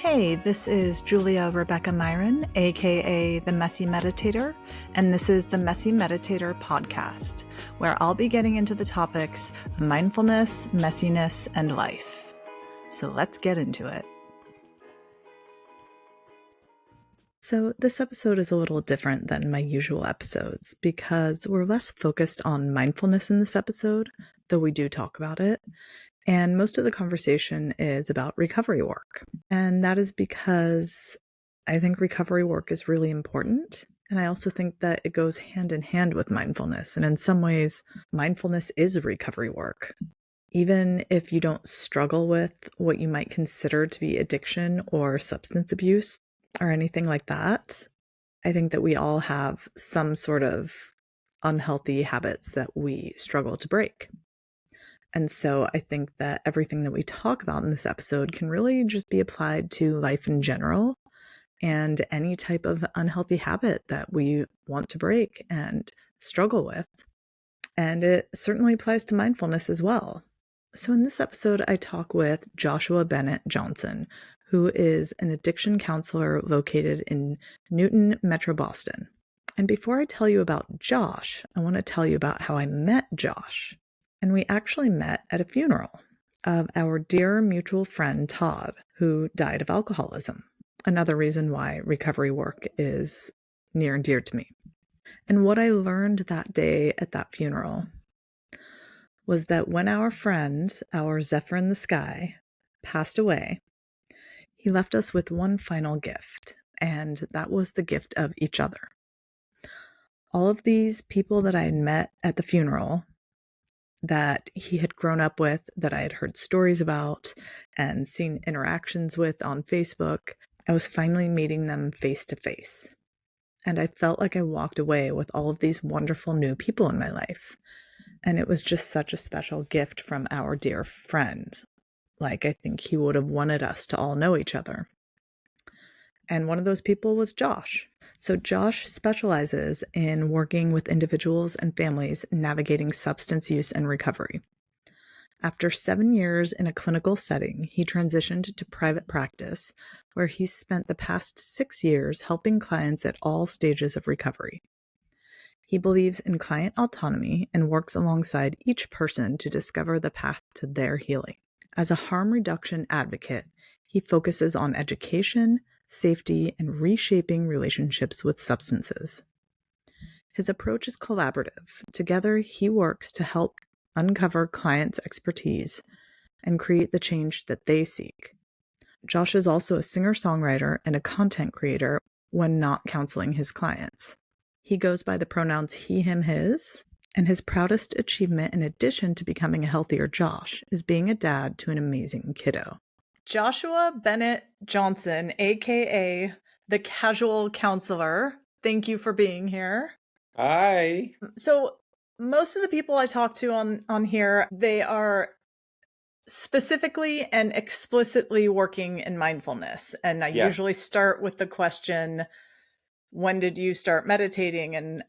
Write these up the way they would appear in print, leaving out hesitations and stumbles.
Hey, this is Julia Rebecca Myron, aka The Messy Meditator, and this is the Messy Meditator podcast, where I'll be getting into the topics of mindfulness, messiness, and life. So let's get into it. So, this episode is a little different than my usual episodes because we're less focused on mindfulness in this episode, though we do talk about it. And most of the conversation is about recovery work. And that is because I think recovery work is really important. And I also think that it goes hand in hand with mindfulness. And in some ways, mindfulness is recovery work. Even if you don't struggle with what you might consider to be addiction or substance abuse or anything like that, I think that we all have some sort of unhealthy habits that we struggle to break. And so I think that everything that we talk about in this episode can really just be applied to life in general and any type of unhealthy habit that we want to break and struggle with. And it certainly applies to mindfulness as well. So in this episode, I talk with Joshua Bennett-Johnson, who is an addiction counselor located in Newton, Metro Boston. And before I tell you about Josh, I want to tell you about how I met Josh. And we actually met at a funeral of our dear mutual friend, Todd, who died of alcoholism. Another reason why recovery work is near and dear to me. And what I learned that day at that funeral was that when our friend, our Zephyr in the sky, passed away, he left us with one final gift, and that was the gift of each other. All of these people that I had met at the funeral that he had grown up with, that I had heard stories about and seen interactions with on Facebook, I was finally meeting them face to face. And I felt like I walked away with all of these wonderful new people in my life. And it was just such a special gift from our dear friend. Like, I think he would have wanted us to all know each other. And one of those people was Josh. So Josh specializes in working with individuals and families navigating substance use and recovery. After 7 years in a clinical setting, he transitioned to private practice, where he's spent the past 6 years helping clients at all stages of recovery. He believes in client autonomy and works alongside each person to discover the path to their healing. As a harm reduction advocate, he focuses on education, safety, and reshaping relationships with substances. His approach is collaborative. Together, he works to help uncover clients' expertise and create the change that they seek. Josh is also a singer-songwriter and a content creator when not counseling his clients. He goes by the pronouns he, him, his, and his proudest achievement, in addition to becoming a healthier Josh, is being a dad to an amazing kiddo. Joshua Bennett-Johnson, aka the Casual Counselor, thank you for being here. Hi. So most of the people I talk to on here, they are specifically and explicitly working in mindfulness. And I Yes. usually start with the question, when did you start meditating and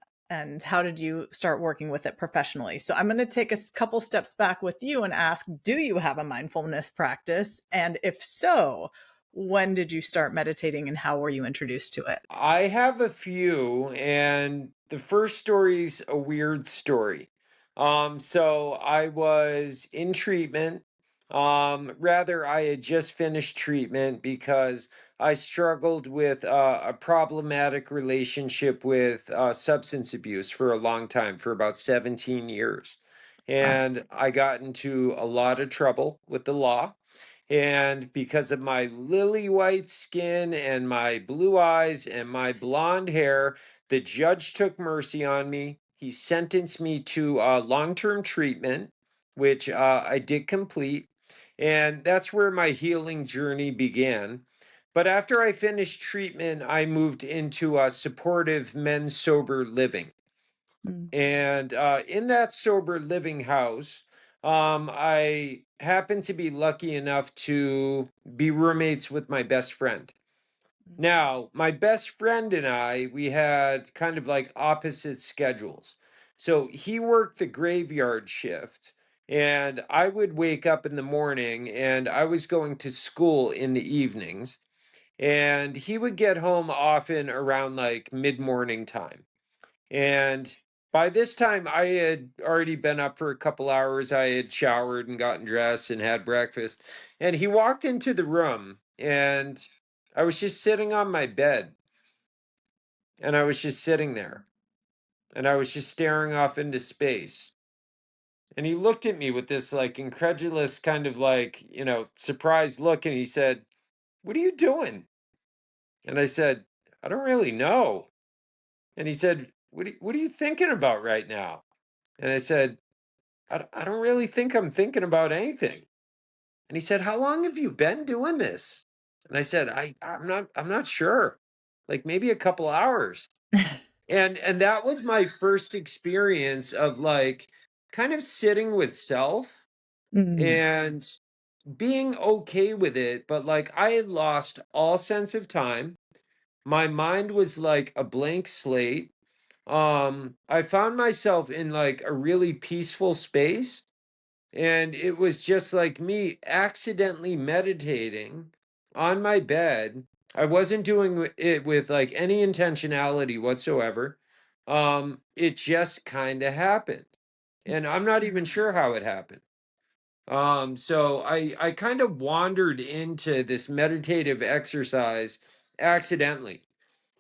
how did you start working with it professionally? So I'm going to take a couple steps back with you and ask, do you have a mindfulness practice? And if so, when did you start meditating and how were you introduced to it? I have a few, and the first story's a weird story. So I was in treatment. Rather, I had just finished treatment because I struggled with a problematic relationship with substance abuse for a long time, for about 17 years. Wow. And I got into a lot of trouble with the law. And because of my lily white skin and my blue eyes and my blonde hair, the judge took mercy on me. He sentenced me to long term treatment, which I did complete. And that's where my healing journey began. But after I finished treatment, I moved into a supportive men's sober living. Mm. And in that sober living house, I happened to be lucky enough to be roommates with my best friend. Now, my best friend and I, we had kind of like opposite schedules. So he worked the graveyard shift, and I would wake up in the morning and I was going to school in the evenings. And he would get home often around like mid-morning time. And by this time, I had already been up for a couple hours. I had showered and gotten dressed and had breakfast. And he walked into the room, and I was just sitting on my bed, and I was just sitting there, and I was just staring off into space. And he looked at me with this like incredulous kind of like, surprised look, and he said, "What are you doing?" And I said, "I don't really know." And he said, what are you thinking about right now?" And I said, I don't really think I'm thinking about anything. And he said, "How long have you been doing this?" And I said, I'm not sure. Like maybe a couple hours. And that was my first experience of like kind of sitting with self Mm, and being okay with it, but like I had lost all sense of time. My mind was like a blank slate. I found myself in like a really peaceful space, and it was just like me accidentally meditating on my bed. I wasn't doing it with like any intentionality whatsoever. It just kind of happened, and I'm not even sure how it happened. So I kind of wandered into this meditative exercise accidentally.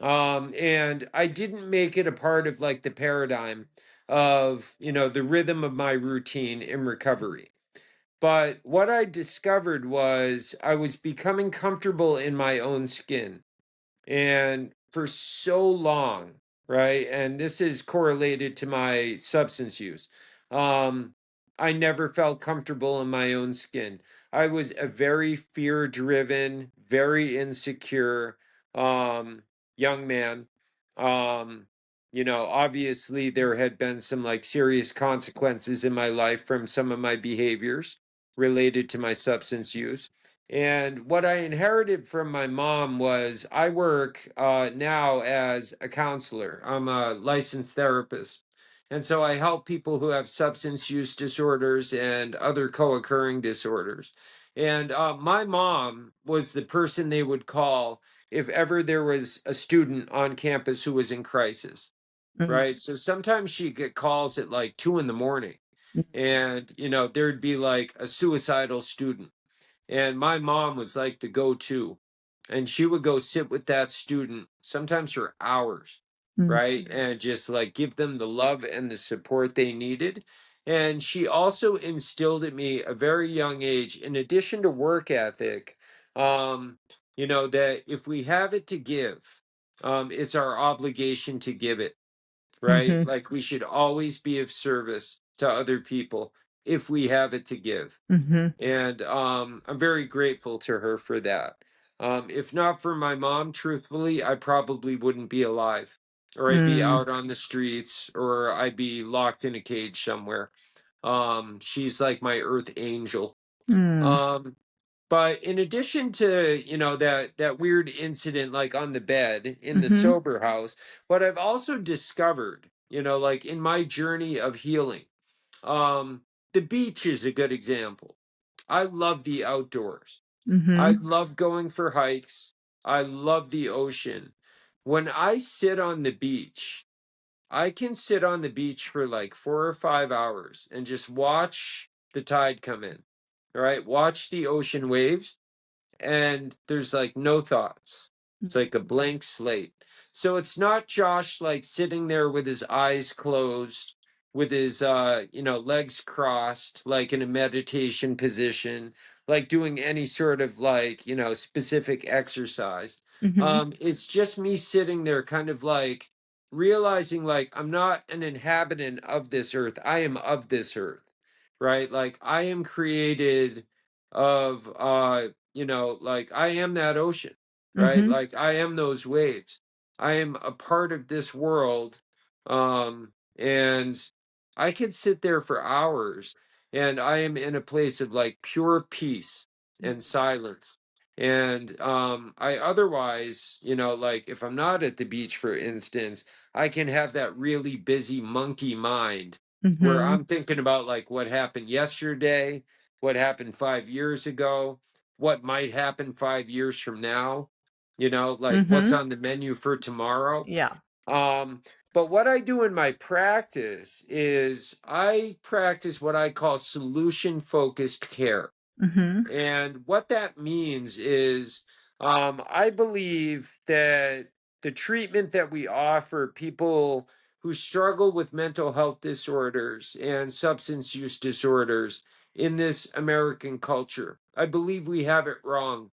And I didn't make it a part of like the paradigm of, the rhythm of my routine in recovery. But what I discovered was I was becoming comfortable in my own skin. And for so long, right? And this is correlated to my substance use. Um, I never felt comfortable in my own skin. I was a very fear driven, very insecure young man. Um, obviously, there had been some like serious consequences in my life from some of my behaviors related to my substance use. And what I inherited from my mom was I work now as a counselor. I'm a licensed therapist. And so I help people who have substance use disorders and other co occurring disorders. And my mom was the person they would call if ever there was a student on campus who was in crisis, mm, right? So sometimes she'd get calls at like 2 in the morning, mm, and, there'd be like a suicidal student, and my mom was like the go to. And she would go sit with that student, sometimes for hours, mm, right? And just like give them the love and the support they needed. And she also instilled in me a very young age, in addition to work ethic, that if we have it to give, it's our obligation to give it, right? mhm, Like we should always be of service to other people if we have it to give. mhm, And I'm very grateful to her for that. If not for my mom, truthfully, I probably wouldn't be alive, or I'd be mm, out on the streets, or I'd be locked in a cage somewhere. She's like my earth angel. mm, Um, but in addition to, that weird incident like on the bed in the mhm, sober house, what I've also discovered, like in my journey of healing, um, the beach is a good example. I love the outdoors. I mhm, love going for hikes. I love the ocean. When I sit on the beach, I can sit on the beach for like 4 or 5 hours and just watch the tide come in. All right, watch the ocean waves, and there's like no thoughts. It's like a blank slate. So it's not Josh like sitting there with his eyes closed, with his legs crossed, like in a meditation position, like doing any sort of like, specific exercise. mhm, It's just me sitting there kind of like realizing like I'm not an inhabitant of this earth. I am of this earth. Right? Like I am created of like I am that ocean, right? mhm, Like I am those waves. I am a part of this world. And I could sit there for hours, and I am in a place of like pure peace and silence. And I otherwise, like if I'm not at the beach, for instance, I can have that really busy monkey mind where mhm, I'm thinking about like what happened yesterday, what happened 5 years ago, what might happen 5 years from now. like what's Mhm. on the menu for tomorrow. Yeah. Um, but what I do in my practice is I practice what I call solution focused care. Mhm. And what that means is, I believe that the treatment that we offer people who struggle with mental health disorders and substance use disorders in this American culture, I believe we have it wrong.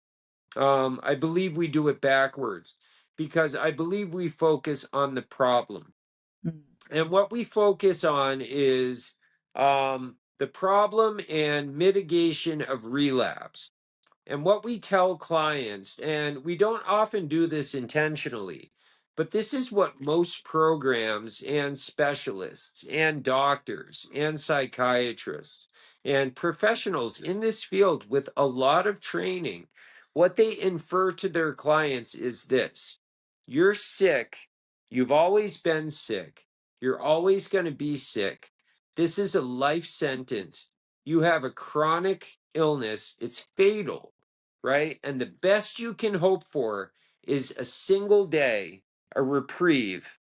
I believe we do it backwards because I believe we focus on the problem. Mm. And what we focus on is the problem and mitigation of relapse. And what we tell clients, and we don't often do this intentionally, but this is what most programs and specialists and doctors and psychiatrists and professionals in this field with a lot of training, what they infer to their clients is this: you're sick. You've always been sick. You're always going to be sick. This is a life sentence. You have a chronic illness. It's fatal, right? And the best you can hope for is a single day, a reprieve,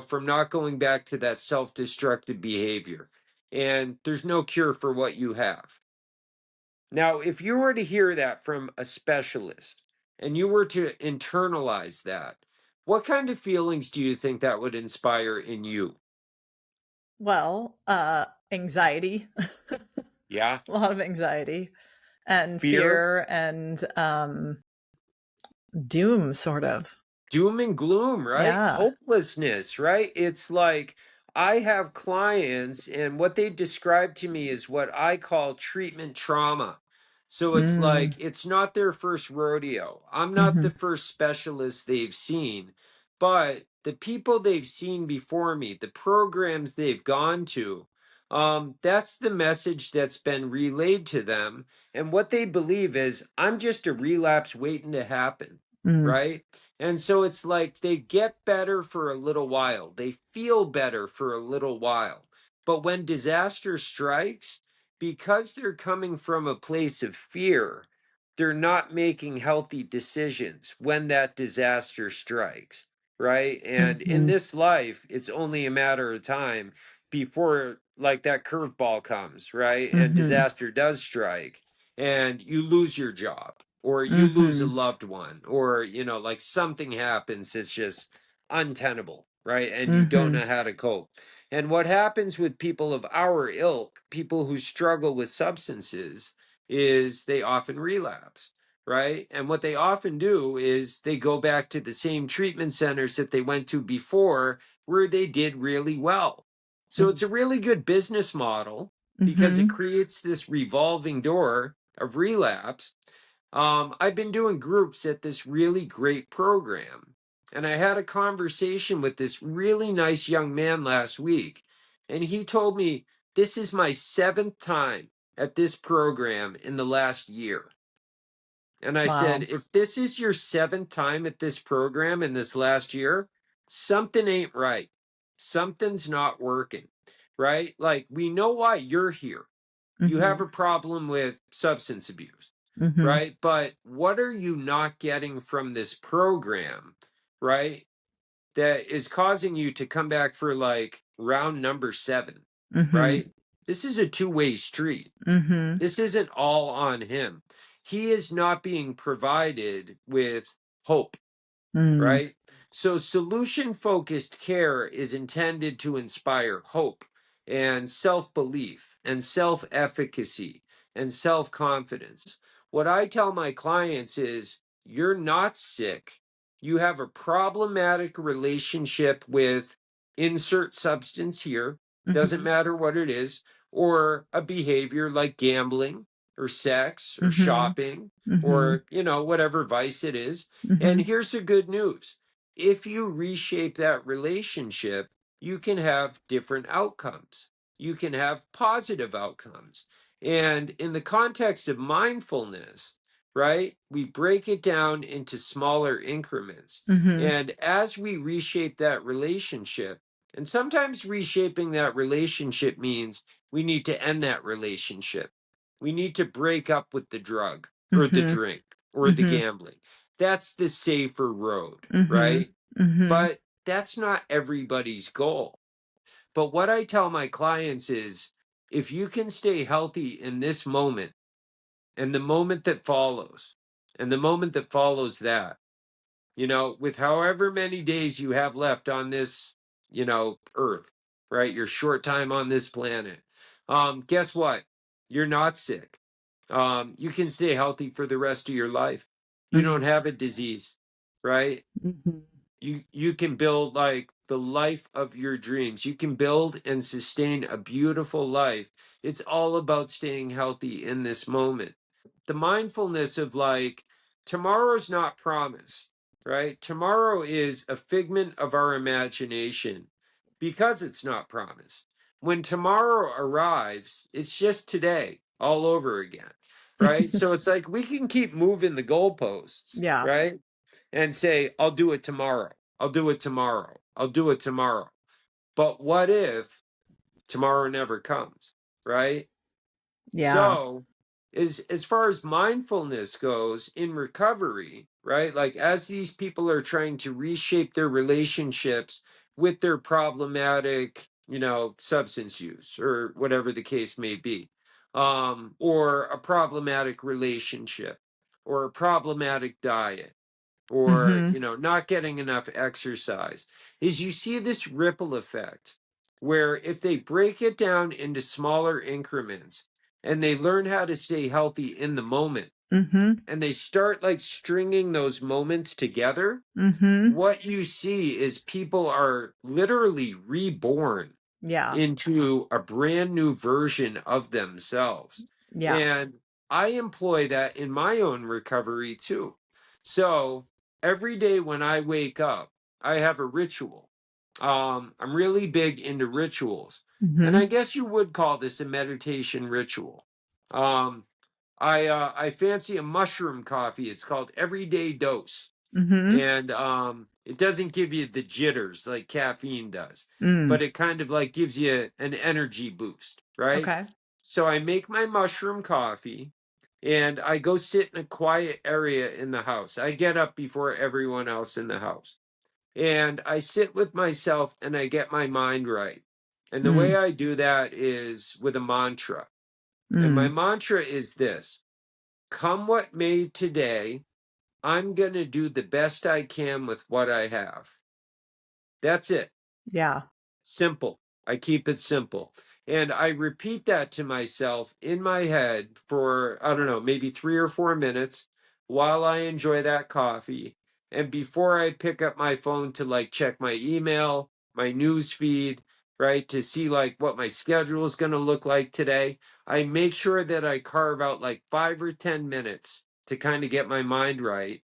from not going back to that self destructive behavior. And there's no cure for what you have. Now, if you were to hear that from a specialist and you were to internalize that, what kind of feelings do you think that would inspire in you? Well, anxiety, Yeah. a lot of anxiety and Fear? fear and, doom sort of. Doom and gloom, right? Yeah. Hopelessness, right? It's like I have clients, and what they describe to me is what I call treatment trauma. So it's Mm. like it's not their first rodeo. I'm not the Mhm. first specialist they've seen, but the people they've seen before me, the programs they've gone to, that's the message that's been relayed to them. And what they believe is I'm just a relapse waiting to happen, Mm. right? And so it's like they get better for a little while, they feel better for a little while. But when disaster strikes, because they're coming from a place of fear, they're not making healthy decisions when that disaster strikes, right? And in Mhm. this life, it's only a matter of time before like that curveball comes, right? And Mhm. disaster does strike and you lose your job or you lose a Mhm. loved one or like something happens, it's just untenable, right? And you don't Mhm. know how to cope. And what happens with people of our ilk, people who struggle with substances, is they often relapse, right? And what they often do is they go back to the same treatment centers that they went to before where they did really well. So Mm. it's a really good business model because it Mhm. creates this revolving door of relapse. I've been doing groups at this really great program, and I had a conversation with this really nice young man last week, and he told me this is my seventh time at this program in the last year. And I said, Wow. if this is your seventh time at this program in this last year, something ain't right. Something's not working, right? Like, we know why you're here. You have Mhm. a problem with substance abuse, Mhm. right? But what are you not getting from this program, right? That is causing you to come back for like round number seven, Mhm. right? This is a two-way street. Mhm. This isn't all on him. He is not being provided with hope, Mm. right? So, solution focused care is intended to inspire hope and self belief and self efficacy and self confidence. What I tell my clients is you're not sick. You have a problematic relationship with insert substance here, doesn't Mhm. matter what it is, or a behavior like gambling or sex or Mhm. shopping Mhm. or, whatever vice it is. And Mhm. here's the good news: if you reshape that relationship, you can have different outcomes. You can have positive outcomes. And in the context of mindfulness, right, we break it down into smaller increments. Mhm. And as we reshape that relationship, and sometimes reshaping that relationship means we need to end that relationship. We need to break up with the drug or the Mhm. drink or the Mhm. gambling. that's the safer road, Mhm. right? Mhm. But that's not everybody's goal. But what I tell my clients is if you can stay healthy in this moment and the moment that follows, and the moment that follows that, with however many days you have left on this, earth, right? Your short time on this planet. Guess what? You're not sick. You can stay healthy for the rest of your life. You don't Mhm. have a disease, right? Mhm. You can build like the life of your dreams. You can build and sustain a beautiful life. It's all about staying healthy in this moment. The mindfulness of like tomorrow's not promised, right? Tomorrow is a figment of our imagination because it's not promised. When tomorrow arrives, it's just today all over again, right? So it's like we can keep moving the goalposts, Yeah. right? And say, I'll do it tomorrow. I'll do it tomorrow. I'll do it tomorrow. But what if tomorrow never comes, right? Yeah. So, as far as mindfulness goes in recovery, right? Like as these people are trying to reshape their relationships with their problematic, substance use or whatever the case may be, or a problematic relationship or a problematic diet or Mhm. not getting enough exercise is you see this ripple effect where if they break it down into smaller increments and they learn how to stay healthy in the moment Mhm. and they start like stringing those moments together, Mhm. what you see is people are literally reborn Yeah. into a brand new version of themselves. Yeah. And I employ that in my own recovery too. So every day when I wake up, I have a ritual. I'm really big into rituals. And I Mhm. guess you would call this a meditation ritual. Um, I fancy a mushroom coffee. It's called Everyday Dose, Mhm. and it doesn't give you the jitters like caffeine does, Mm. but it kind of like gives you an energy boost, right? Okay. So I make my mushroom coffee and I go sit in a quiet area in the house. I get up before everyone else in the house and I sit with myself and I get my mind right. And the way Mm. I do that is with a mantra. And my Mm. mantra is this: come what may today, I'm going to do the best I can with what I have. That's it. Yeah. Simple. I keep it simple. And I repeat that to myself in my head for, I don't know, maybe 3 or 4 minutes while I enjoy that coffee. And before I pick up my phone to like check my email, my news feed, right, to see like what my schedule is going to look like today, I make sure that I carve out like 5 or 10 minutes to kind of get my mind right.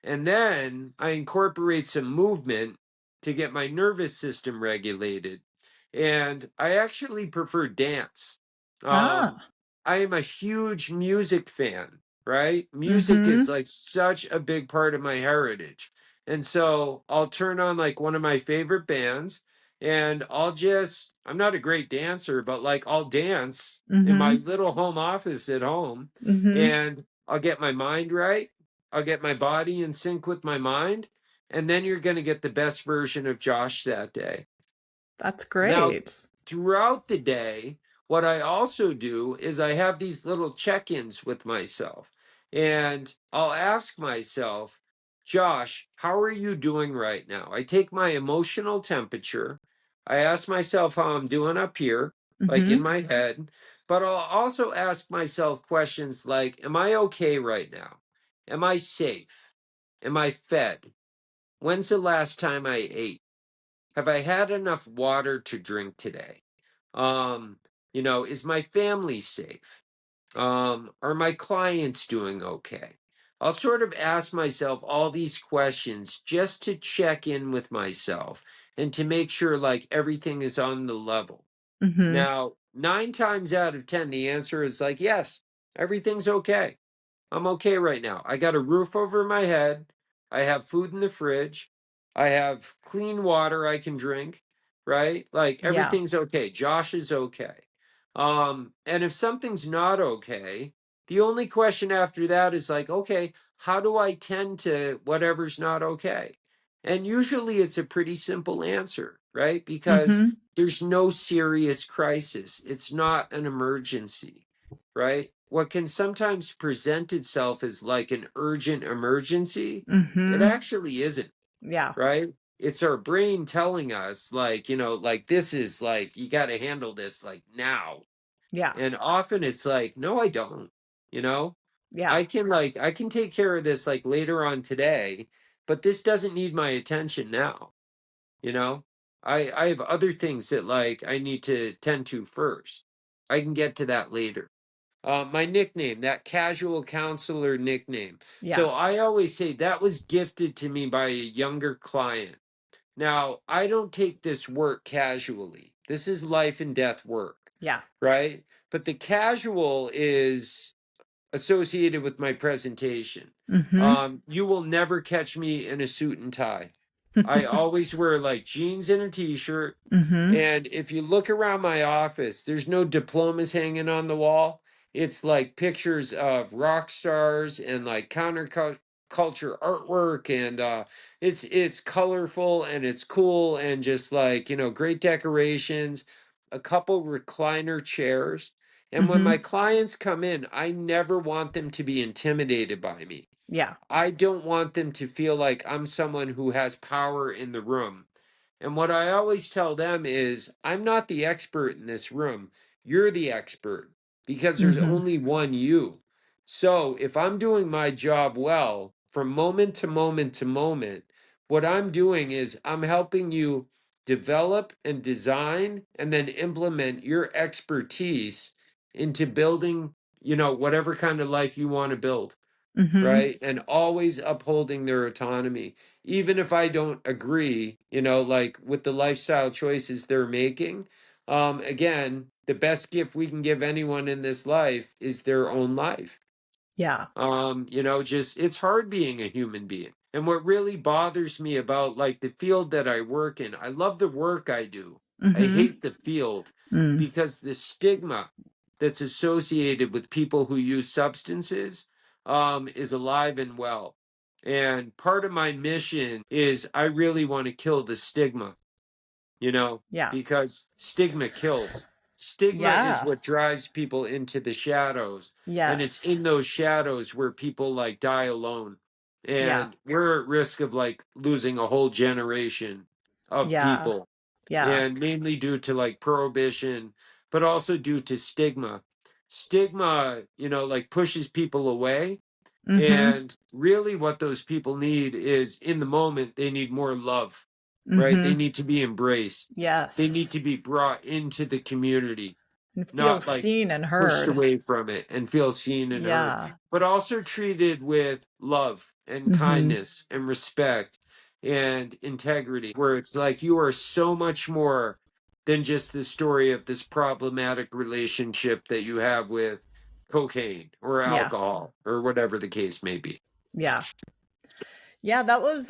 And then I incorporate some movement to get my nervous system regulated. And I actually prefer dance. Um, Ah. I am a huge music fan, right? Music is Mhm. like such a big part of my heritage. And so I'll turn on like one of my favorite bands and I'm not a great dancer, but like I'll dance in my Mhm. little home office at home Mhm. and I'll get my mind right. I'll get my body in sync with my mind and then you're going to get the best version of Josh that day. That's Now, great. throughout the day, what I also do is I have these little check ins with myself. And I'll ask myself, Josh, how are you doing right now? I take my emotional temperature. I ask myself how I'm doing up here, like in Mhm. my head. But I'll also ask myself questions like, am I okay right now? Am I safe? Am I fed? When's the last time I ate? Have I had enough water to drink today? Um, is my family safe? Are my clients doing okay? I'll sort of ask myself all these questions just to check in with myself and to make sure like everything is on the level. Mhm. Now, 9 times out of 10, the answer is like, yes, everything's okay. I'm okay right now. I got a roof over my head. I have food in the fridge. I have clean water I can drink, right? Like Yeah. everything's okay. Josh is okay. And if something's not okay, the only question after that is like, okay, how do I tend to whatever's not okay? And usually it's a pretty simple answer, right? Because Mhm. there's no serious crisis. It's not an emergency, right? What can sometimes present itself as like an urgent emergency, it Mhm. actually isn't, Yeah. right? It's our brain telling us, like, like this is like, you got to handle this like now. Yeah. And often it's like, no, I don't, you know? Yeah. I can take care of this like later on today, but this doesn't need my attention now, you know? I have other things that like I need to tend to first. I can get to that later. My nickname, that casual counselor nickname. Yeah. So I always say that was gifted to me by a younger client. Now, I don't take this work casually. This is life and death work, Yeah. right? But the casual is associated with my presentation. Mhm. You will never catch me in a suit and tie. I always wear like jeans and a t-shirt. Mhm. And if you look around my office, there's no diplomas hanging on the wall. It's like pictures of rock stars and like counterculture artwork, and it's colorful and it's cool and just like, great decorations, a couple recliner chairs. And when my Mhm. clients come in, I never want them to be intimidated by me. Yeah. I don't want them to feel like I'm someone who has power in the room. And what I always tell them is, I'm not the expert in this room. You're the expert because there's Mhm. only one you. So if I'm doing my job well from moment to moment to moment, what I'm doing is I'm helping you develop and design and then implement your expertise into building, whatever kind of life you want to build, Mhm. right? And always upholding their autonomy. Even if I don't agree, like with the lifestyle choices they're making. Again, the best gift we can give anyone in this life is their own life. Yeah. Just it's hard being a human being. And what really bothers me about like the field that I work in, I love the work I do. I Mhm. hate the field Mm. because the stigma that's associated with people who use substances is alive and well. And part of my mission is I really want to kill the stigma, Yeah. because stigma kills. Stigma is Yeah. what drives people into the shadows. And it's Yes. in those shadows where people like die alone. Yeah. And we're at risk of like losing a whole generation of Yeah. people. Yeah. And mainly due to like prohibition, but also due to stigma. Stigma, like pushes people away. Mhm. And really, what those people need is in the moment, they need more love, right? They Mhm. need to be embraced. They need Yes. to be brought into the community, And feel not like seen and pushed heard. away from it and feel seen and heard, Yeah. but also treated with love and Mhm. kindness and respect and integrity, where it's like you are so much more than just the story of this problematic relationship that you have with cocaine or Yeah. alcohol or whatever the case may be. Yeah. Yeah, that was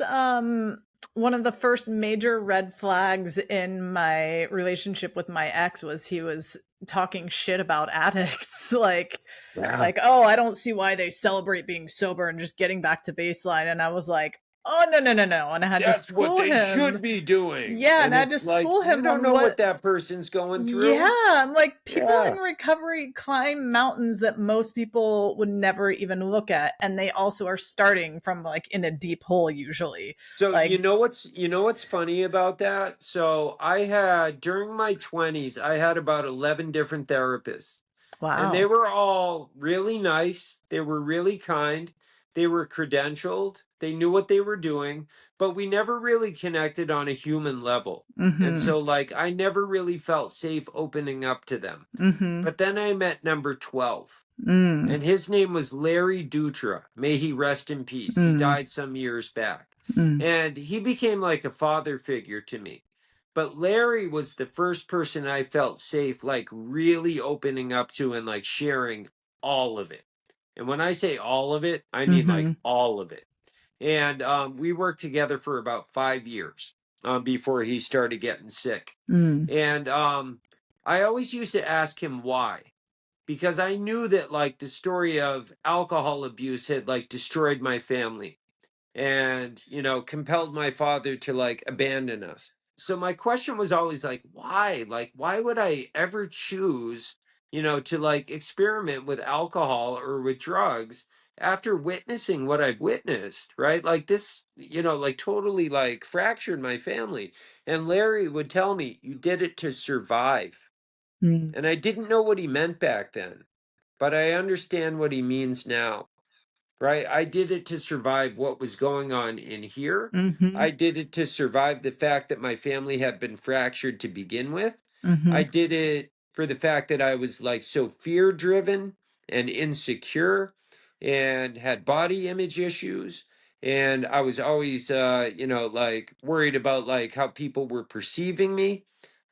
one of the first major red flags in my relationship with my ex was he was talking shit about addicts Yeah. like, "Oh, I don't see why they celebrate being sober and just getting back to baseline." And I was like, "Oh, no, no, no, no." And I had to That's what school they him. should be doing. Yeah, and And I had to it's like, school you him don't on know what what. that person's going Yeah, through. I'm like, people in Yeah. recovery climb mountains that most people would never even look at, and they also are starting from like in a deep hole usually. So Like, you know what's funny about that? So I had during my 20s, I had about 11 different therapists. And they wow. were all really nice. They were really kind. They were credentialed. They knew what they were doing, but we never really connected on a human level. And Mhm. so like I never really felt safe opening up to them. Mhm. But then I met number 12. Mm. And his name was Larry Dutra. May he rest in peace. He Mm. died some years back. Mm. And he became like a father figure to me. But Larry was the first person I felt safe, like really opening up to and like sharing all of it. And when I say all of it, I mean like Mhm. all of it. And we worked together for about 5 years before he started getting sick. Mm. And I always used to ask him why. because I knew that like the story of alcohol abuse had like destroyed my family and, compelled my father to like abandon us. So my question was always like, why? Like, why would I ever choose, to like experiment with alcohol or with drugs after witnessing what I've witnessed, right? Like this, like totally like fractured my family. And Larry would tell me, you did it to survive. Mm. And I didn't know what he meant back then, but I understand what he means now, right? I did it to survive what was going on in here. Mhm. I did it to survive the fact that my family had been fractured to begin with. I Mhm. did it for the fact that I was like so fear driven and insecure and had body image issues. And I was always, like worried about like how people were perceiving me.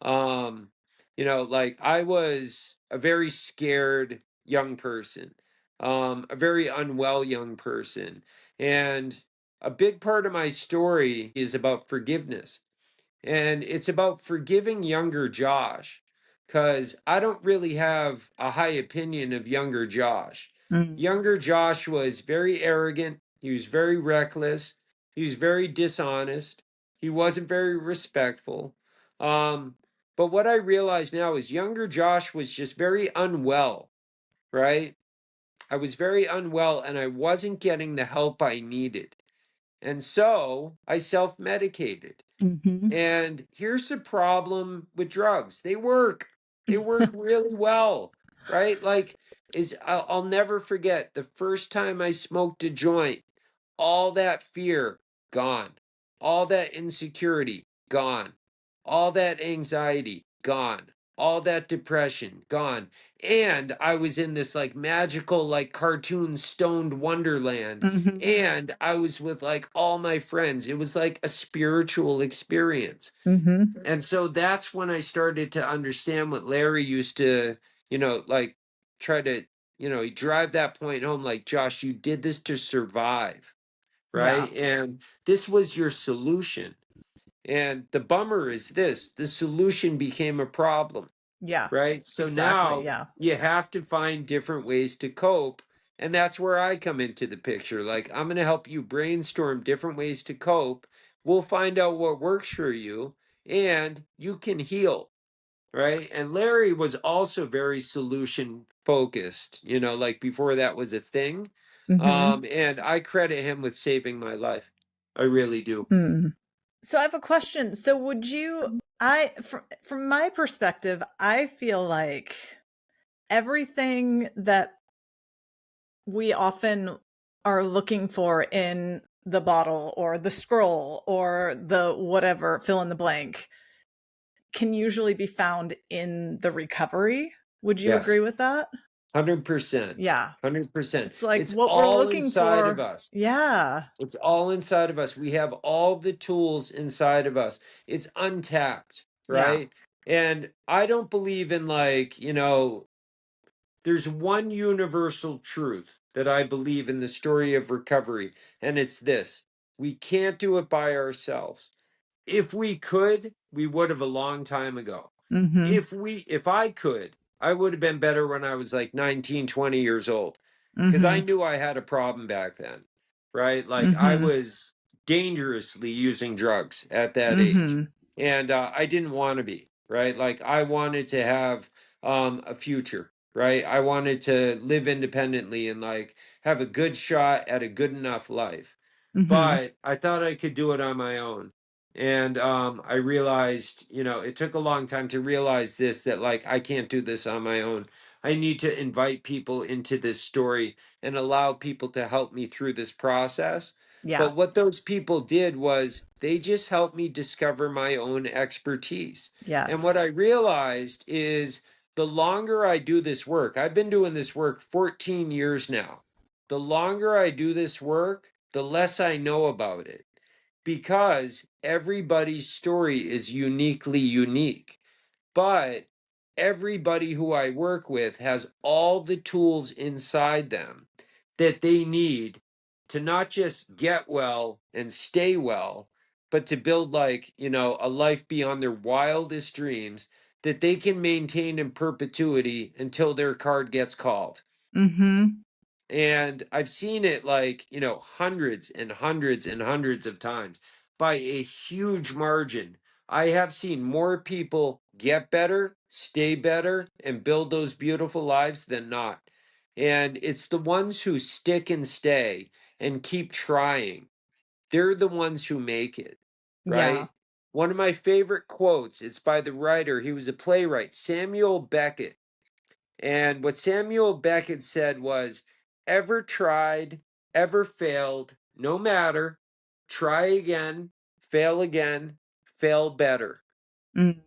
Um, like I was a very scared young person, a very unwell young person. And a big part of my story is about forgiveness. And it's about forgiving younger Josh because I don't really have a high opinion of younger Josh. Mm. Younger Josh was very arrogant, he was very reckless, he was very dishonest, he wasn't very respectful. Um, but what I realize now is younger Josh was just very unwell, right? I was very unwell and I wasn't getting the help I needed. And so I self medicated. Mhm. And here's the problem with drugs, they work. They work really well, right? Like, I'll never forget the first time I smoked a joint, all that fear gone, all that insecurity gone, all that anxiety gone, all that depression gone. And I was in this like magical, like cartoon stoned wonderland. Mhm. And I was with like all my friends. It was like a spiritual experience. Mhm. And so that's when I started to understand what Larry used to, like try to, he drive that point home like, Josh, you did this to survive, Yeah. right? And this was your solution. And the bummer is this, the solution became a problem, Yeah. right? So Exactly. now Yeah. you have to find different ways to cope. And that's where I come into the picture. Like, I'm going to help you brainstorm different ways to cope. We'll find out what works for you, and you can heal, right? And Larry was also very solution focused, like before that was a thing. Mhm. And I credit him with saving my life. I really do. Mm. So I have a question. So would you I from my perspective, I feel like everything that we often are looking for in the bottle or the scroll or the whatever, fill in the blank, can usually be found in the recovery. Would you Yes. agree with that? 100%. Yeah. 100%. It's like It's what we're all looking inside of for. us. Yeah. It's all inside of us. We have all the tools inside of us. It's untapped, Yeah. right? And I don't believe in like, there's one universal truth that I believe in the story of recovery, and it's this: we can't do it by ourselves. If we could, we would have a long time ago. Mhm. If I could, I would have been better when I was like 19, 20 years old because I Mhm. knew I had a problem back then, right? Like I Mhm. was dangerously using drugs at that age. Mhm. And I didn't want to be, right? Like I wanted to have a future, right? I wanted to live independently and like have a good shot at a good enough life. Mhm. But I thought I could do it on my own. And I realized, it took a long time to realize this, that like I can't do this on my own. I need to invite people into this story and allow people to help me through this process. Yeah. But what those people did was they just helped me discover my own expertise. And what I Yes. realized is the longer I do this work, I've been doing this work 14 years now. The longer I do this work, the less I know about it because everybody's story is uniquely unique. But everybody who I work with has all the tools inside them that they need to not just get well and stay well, but to build like, a life beyond their wildest dreams that they can maintain in perpetuity until their card gets called. Mhm. And I've seen it like, hundreds and hundreds and hundreds of times by a huge margin. I have seen more people get better, stay better, and build those beautiful lives than not. And it's the ones who stick and stay and keep trying. They're the ones who make it, Yeah. right? One of my favorite quotes, it's by the writer, he was a playwright, Samuel Beckett. And what Samuel Beckett said was, ever tried, ever failed, no matter, try again, fail better. Mm.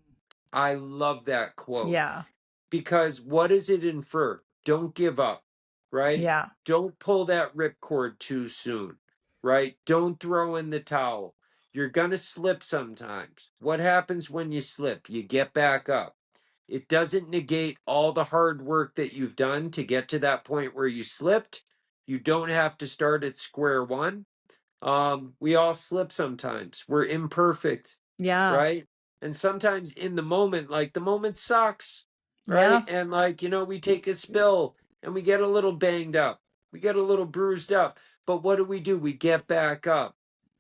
I love that quote Yeah. because what does it infer? Don't give up, right? Yeah. Don't pull that ripcord too soon, right? Don't throw in the towel. You're going to slip sometimes. What happens when you slip? You get back up. It doesn't negate all the hard work that you've done to get to that point where you slipped. You don't have to start at square one. We all slip sometimes. We're imperfect, Yeah. right? And sometimes in the moment, like the moment sucks, right? Yeah. And like, we take a spill and we get a little banged up. We get a little bruised up. But what do? We get back up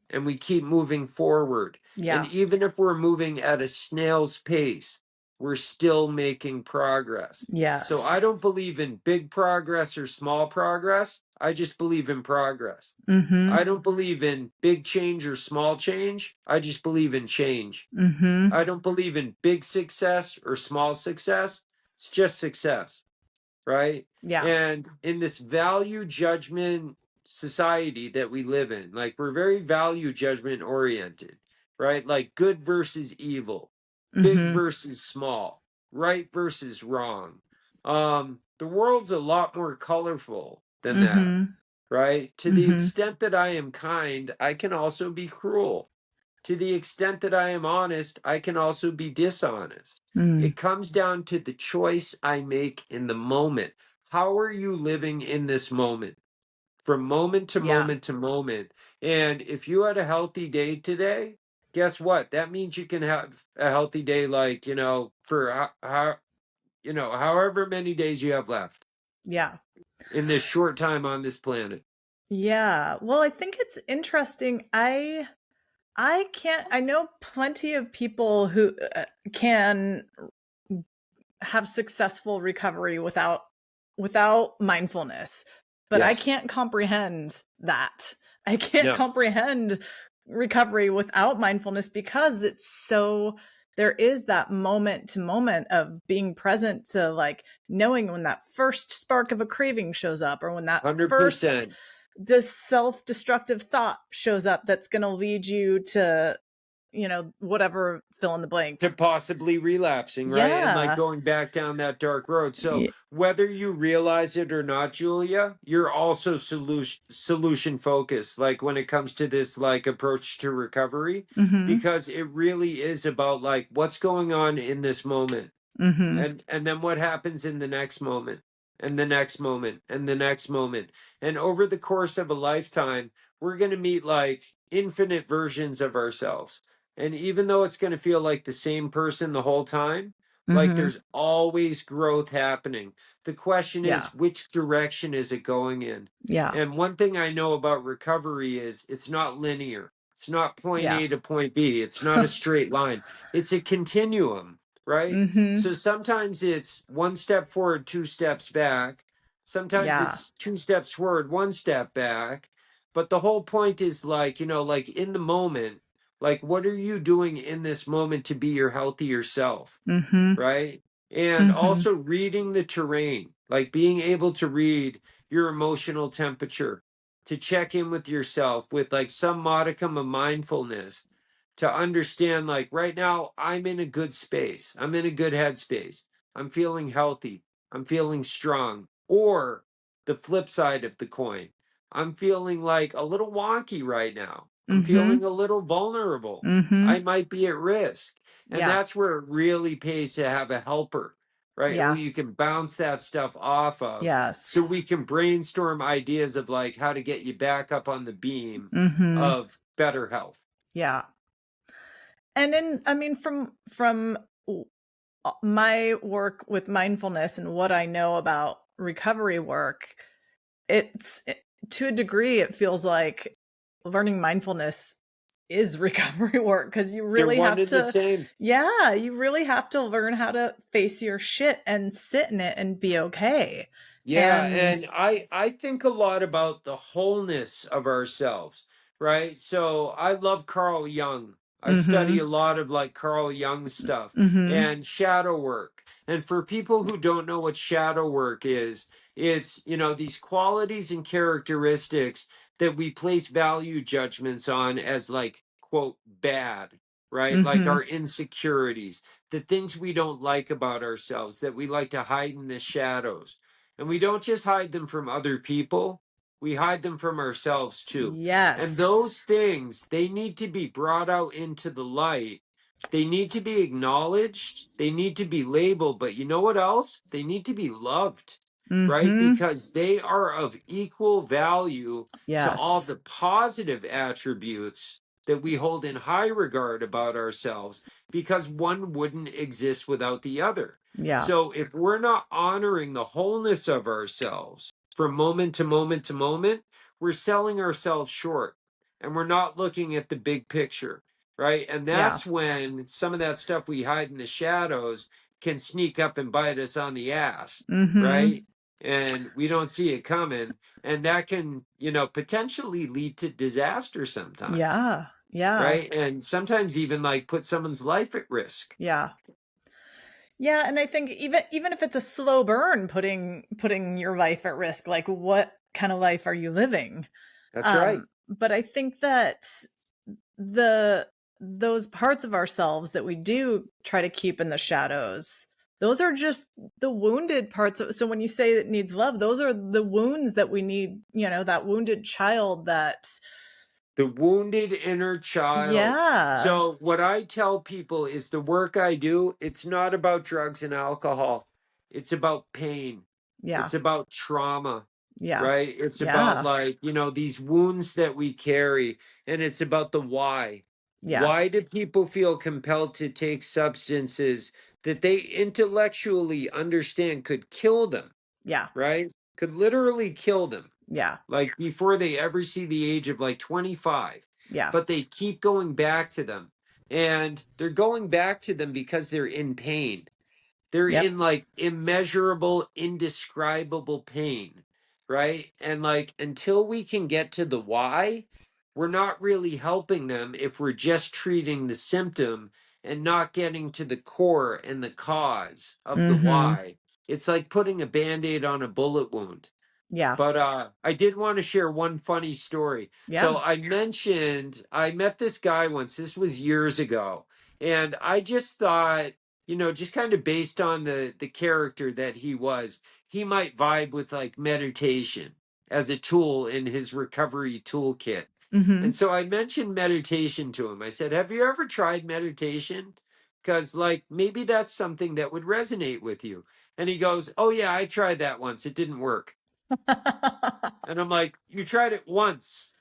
and we keep moving forward. And Yeah. even if we're moving at a snail's pace, we're still making progress. So I Yes. don't believe in big progress or small progress. I just believe in progress. I Mhm. don't believe in big change or small change. I just believe in change. Mhm. I don't believe in big success or small success. It's just success, right? Yeah. And in this value judgment society that we live in, like we're very value judgment oriented, right? Like good versus evil, big Mhm. versus small, right versus wrong. The world's a lot more colorful than that, Mhm. right? To the Mhm. extent that I am kind, I can also be cruel. To the extent that I am honest, I can also be dishonest. Mm. It comes down to the choice I make in the moment. How are you living in this moment? From moment to Yeah. moment to moment. And if you had a healthy day today, guess what? That means you can have a healthy day, like, for however many days you have left Yeah. in this short time on this planet. Yeah. Well, I think it's interesting. I know plenty of people who can have successful recovery without mindfulness, but I Yes. can't comprehend that. I can't No. comprehend recovery without mindfulness because it's so there is that moment to moment of being present to like knowing when that first spark of a craving shows up or when that first 100%. self-destructive thought shows up that's going to lead you to whatever fill in the To blank. possibly relapsing, right? And like Yeah. going back down that dark road. So Y- whether you realize it or not, Julia, you're also solution focused, like when it comes to this like approach to recovery, mhm. because it really is about like what's going on in this moment Mhm. and then what happens in the next moment and the next moment and the next moment. And over the course of a lifetime, we're going to meet like infinite versions of ourselves. And even though it's going to feel like the same person the whole time, like Mhm. there's always growth happening. The question Yeah. is, which direction is it going in? Yeah. And one thing I know about recovery is it's not linear. It's not point Yeah. A to point B. It's not a straight line. It's a continuum, right? So Mhm. sometimes it's one step forward, two steps back. Sometimes Yeah. it's two steps forward, one step back. But the whole point is like, like in the moment, like what are you doing in this moment to be your healthier self? Mhm. Right? And Mhm. also reading the terrain, like being able to read your emotional temperature, to check in with yourself with like some modicum of mindfulness, to understand like right now, I'm in a good space, I'm in a good headspace, I'm feeling healthy, I'm feeling strong. Or the flip side of the coin, I'm feeling like a little wonky right now, I'm feeling Mhm. a little vulnerable, I Mhm. might be at risk. And Yeah. that's where it really pays to have a helper, right? Who Yeah. you can bounce that stuff off of so Yes. we can brainstorm ideas of like how to get you back up on the beam Mhm. of better health. Yeah. And then I mean from my work with mindfulness and what I know about recovery work, to a degree, it feels like learning mindfulness is recovery work because you They're really one have and the to, same. yeah, you really have to learn how to face your shit and sit in it and be okay. Yeah, And and I think a lot about the wholeness of ourselves, right? So I love Carl Jung. I study mm-hmm, a lot of like Carl Jung stuff mm-hmm, and shadow work. And for people who don't know what shadow work is, it's, these qualities and characteristics that we place value judgments on as like, quote, bad, right? Like mm-hmm, our insecurities, the things we don't like about ourselves that we like to hide in the shadows, and we don't just hide them from other people, we hide them from ourselves too. And yes, those things, they need to be brought out into the light. They need to be acknowledged. They need to be labeled. But you know what else? They need to be loved, right? mm-hmm, Because they are of equal value to all yes, the positive attributes that we hold in high regard about ourselves, because one wouldn't exist without the other. yeah, So if we're not honoring the wholeness of ourselves from moment to moment to moment, we're selling ourselves short and we're not looking at the big picture, right? And yeah, that's when some of that stuff we hide in the shadows can sneak up and bite us on the ass, mm-hmm, right? And we don't see it coming. And that can, potentially lead to disaster sometimes, yeah, yeah, right? And sometimes even like put someone's life at risk. yeah. Yeah, and I think even if it's a slow burn, putting your life at risk, like what kind of life are you living? That's right. But I think that the those parts of ourselves that we do try to keep in the shadows, those are just the wounded parts of, so when you say it needs love, those are the wounds that we need, that wounded child that, The wounded inner child. yeah, So what I tell people is the work I do, it's not about drugs and alcohol. It's about pain. yeah, It's about trauma, yeah, right? It's about yeah, like, these wounds that we carry, and it's about the why. yeah, Why do people feel compelled to take substances that they intellectually understand could kill them, yeah, right? Could literally kill them, yeah, like before they ever see the age of like 25, yeah, but they keep going back to them, and they're going back to them because they're in pain. They're yep, in like immeasurable, indescribable pain, right? And like until we can get to the why, we're not really helping them if we're just treating the symptom and not getting to the core and the cause of the mm-hmm, why. It's like putting a band-aid on a bullet wound. yeah, But I did want to share one funny story. yeah, So I mentioned I met this guy once. This was years ago, and I just thought, just kind of based on the character that he might vibe with like meditation as a tool in his recovery toolkit. And mm-hmm. so I mentioned meditation to him. I said, "Have you ever tried meditation? Because like maybe that's something that would resonate with you." And he goes, "Oh yeah, I tried that once. It didn't work." And I'm like, you tried it once.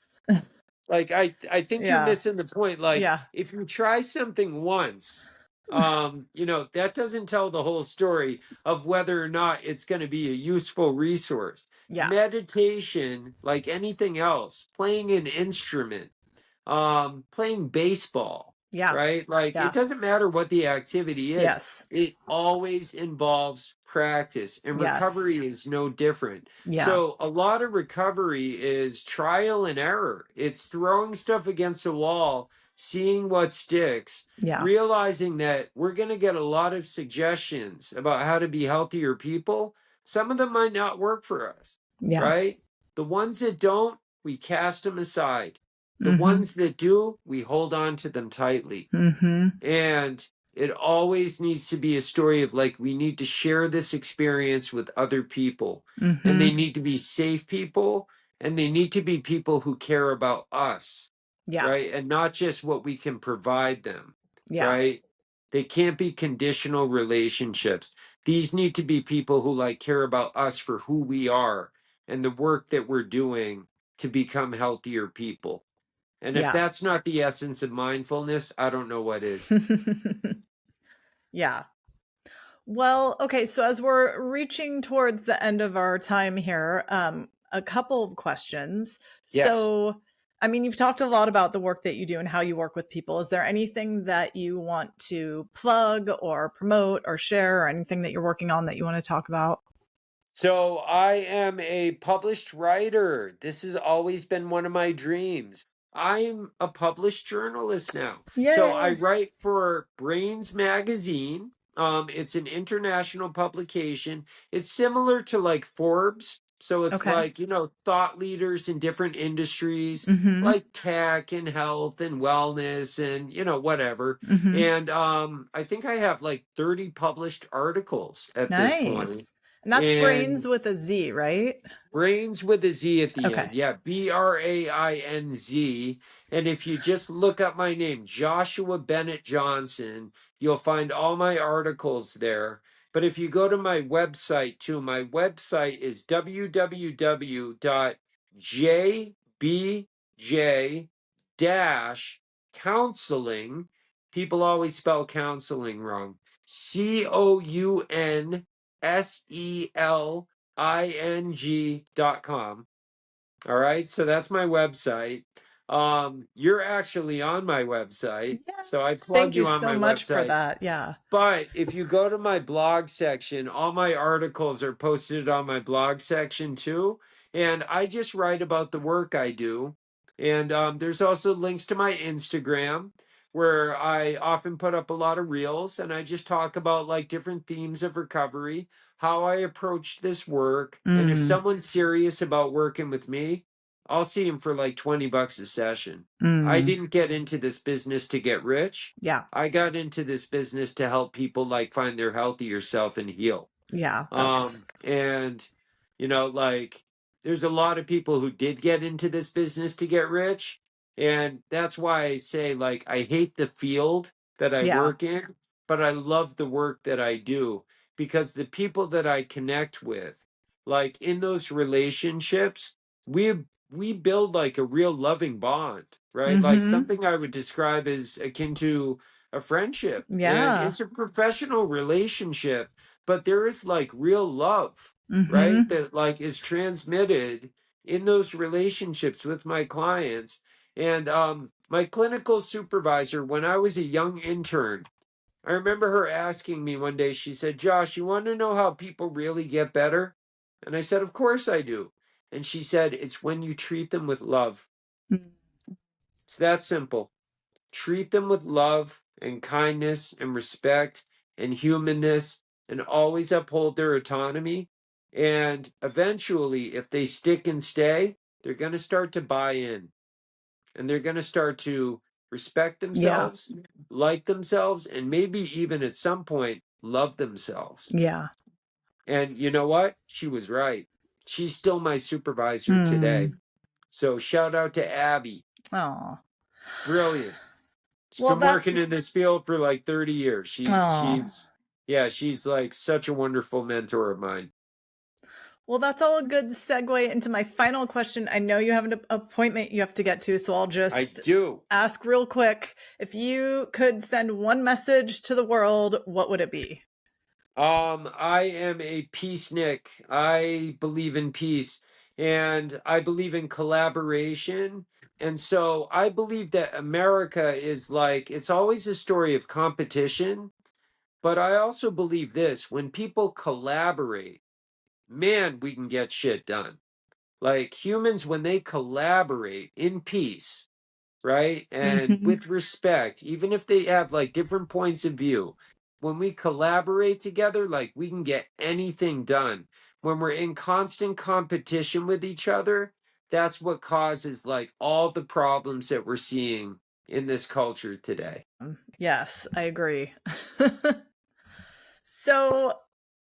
Like I think you're Yeah, missing the point. Like yeah, if you try something once, that doesn't tell the whole story of whether or not it's going to be a useful resource. yeah, Meditation, like anything else, playing an instrument, playing baseball, yeah, right? Like it yeah, doesn't matter what the activity is, yes, it always involves practice, and yes, recovery is no different. yeah, So a lot of recovery is trial and error. It's throwing stuff against the wall, seeing what sticks, yeah, realizing that we're going to get a lot of suggestions about how to be healthier people. Some of them might not work for us, yeah, right? The ones that don't, we cast them aside. The mm-hmm, ones that do, we hold on to them tightly. mm-hmm, And it always needs to be a story of like, we need to share this experience with other people. And they mm-hmm, need to be safe people, and they need to be people who care about us, yeah, right? And not just what we can provide them, yeah, right? They can't be conditional relationships. These need to be people who like care about us for who we are and the work that we're doing to become healthier people. And if yeah, that's not the essence of mindfulness, I don't know what is. yeah. Well, okay, so as we're reaching towards the end of our time here, a couple of questions. Yes. So, I mean, you've talked a lot about the work that you do and how you work with people. Is there anything that you want to plug or promote or share, or anything that you're working on that you want to talk about? So I am a published writer. This has always been one of my dreams. I'm a published journalist now. So I Yay. write for Brains Magazine. It's an international publication. It's similar to like Forbes. So it's Okay. like, thought leaders in different industries Mm-hmm. like tech and health and wellness and, whatever. Mm-hmm. And I think I have like 30 published articles at this point. Nice. And that's brains And with a Z, right? Brains with a Z at the Okay. end. Yeah, Brainz. And if you just look up my name, Joshua Bennett-Johnson, you'll find all my articles there. But if you go to my website too, my website is www.jbj-counseling. People always spell counseling wrong. COUNSELING.com. All right. So that's my website. You're actually on my website. Yeah. So I Thank plug you you on so my much for website. that. Yeah. But if you go to my blog section, all my articles are posted on my blog section too. And I just write about the work I do. And there's also links to my Instagram where I often put up a lot of reels and I just talk about like different themes of recovery, how I approach this work. And if Mm, someone's serious about working with me, I'll see him for like $20 a session. I mm. didn't get into this business to get rich. Yeah. I got into this business to help people like find their healthier self and heal. Yeah. That's And like there's a lot of people who did get into this business to get rich. And that's why I say like I hate the field that I yeah. work in, but I love the work that I do because the people that I connect with, like in those relationships, we we build like a real loving bond, right? Like Mhm. something I would describe as akin to a friendship. And Yeah. it's a professional relationship, but there is like real love, right? Mhm. That like is transmitted in those relationships with my clients. And my clinical supervisor, when I was a young intern, I remember her asking me one day, she said, Josh, you want to know how people really get better? And I said, of course I do. And she said, it's when you treat them with love. Mm. It's that simple. Treat them with love and kindness and respect and humanness and always uphold their autonomy. And eventually, if they stick and stay, they're going to start to buy in and they're going to start to respect Yeah. themselves, like themselves, and maybe even at some point love themselves. Yeah. And you know what? She was right. She's still my supervisor today. Mm. So shout out to Abby. Aw. Brilliant. She's Well, been working that's in this field for like 30 years. aw. She's like such a wonderful mentor of mine. Well, that's all a good segue into my final question. I know you have an appointment you have to get to, so I'll I just do. ask real quick. If you could send one message to the world, what would it be? I am a peacenik. I believe in peace and I believe in collaboration. And so I believe that America is like, it's always a story of competition. But I also believe this when people collaborate, man, we can get shit done. Like humans, when they collaborate in peace, right? And Mhm. with respect, even if they have like different points of view, when we collaborate together, like we can get anything done. When we're in constant competition with each other, that's what causes like all the problems that we're seeing in this culture today. Yes, I agree. So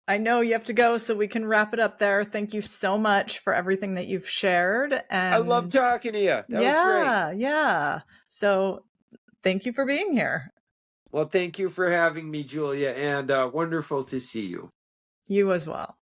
I know you have to go, so we can wrap it up there. Thank you so much for everything that you've shared. I love And talking to you. That was great. yeah, yeah. So thank you for being here. Well, thank you for having me, Julia, and wonderful to see you. You as well.